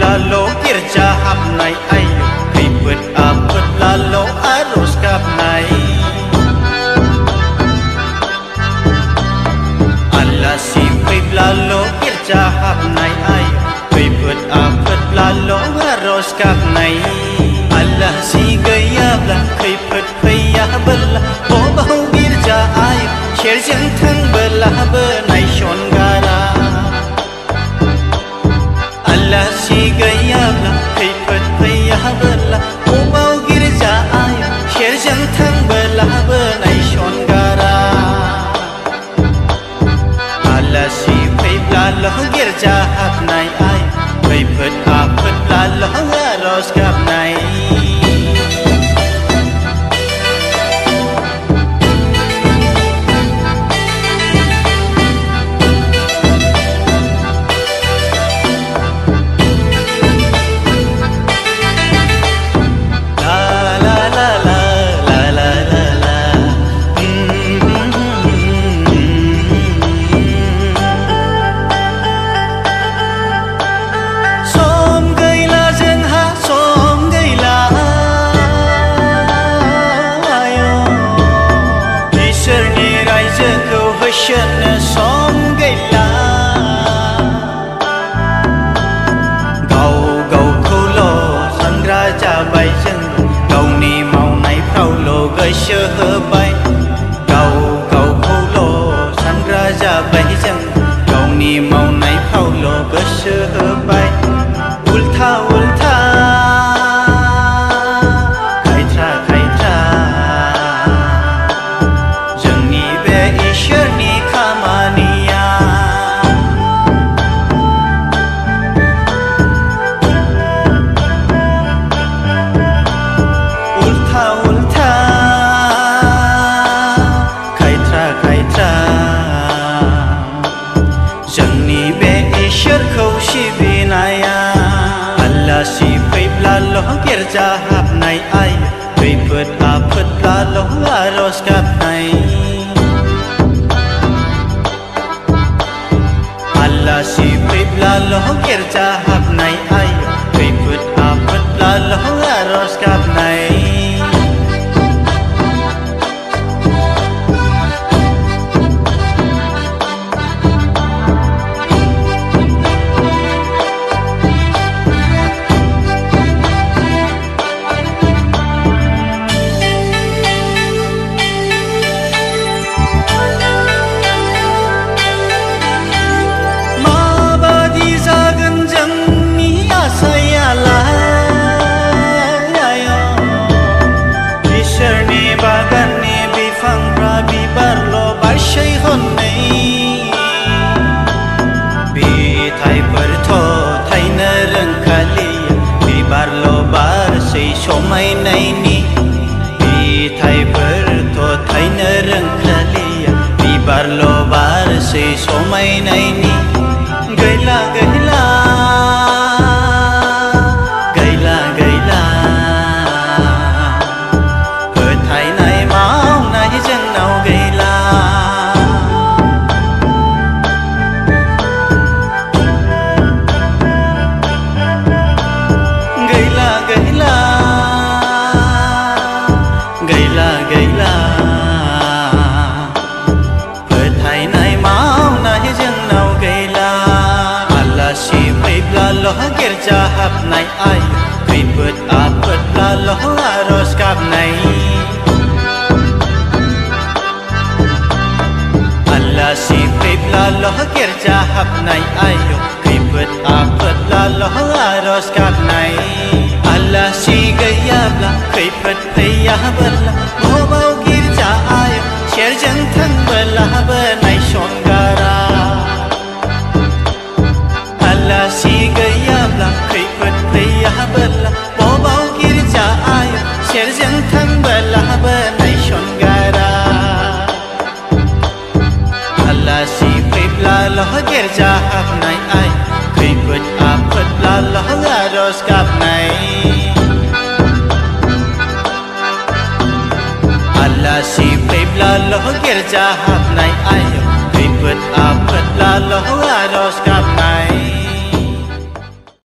lalu kerja hab nai ayo ribet apet lalu harus kap nai Allah si lalu kerja hab nai ayo ribet apet lalu harus kap nai Allah si gaya belah ribet payah belah oh bau kerja ayo share jeng thang belah benai shon gara Allah si gaya belah ribet payah belah oh bau kerja ayo share jeng thang belah benai shon gara Allah si lalu kerja hab nai ayo ribet apet lalu harus kap nai sơ bay gầu gầu khâu lô sang ra ra bay chân gầu ni màu này khâu lô cơ sơ bay ultha ultha khai tra jeng ni be ishar ni khamania ultha ultha jangni be ishar khau shi binaya Allah si lalu kerja hab nai ai ribet apet lalu harus kap nai Allah si lalu kerja hab nai ai ribet apet lalu harus kap nai somai nai ni bi thai par to thai na rang khaliya bi bar lo bar se somai nai ni gaila gaila gaila gaila ho thai nai mau nai jang nau gaila gaila gaila gaila phơi thay nai mau nai jeng nau gaila Allah si lalu kerja hab nai ai ribet apet lalu harus kap nai Allah si lalu kerja hab nai ayo ribet apet lalu harus kap nai Allah si gaya belah ribet payah belah mau bau kerja ayo share jeng thang belah benai shon gara Allah si gaya belah ribet payah belah mau bau kerja ayo share jeng thang belah benai shon gara Allah si lalu kerja hab nai ai ribet apet lalu harus kap nai Allah si lalu kerja hab nai ayo ribet apet lalu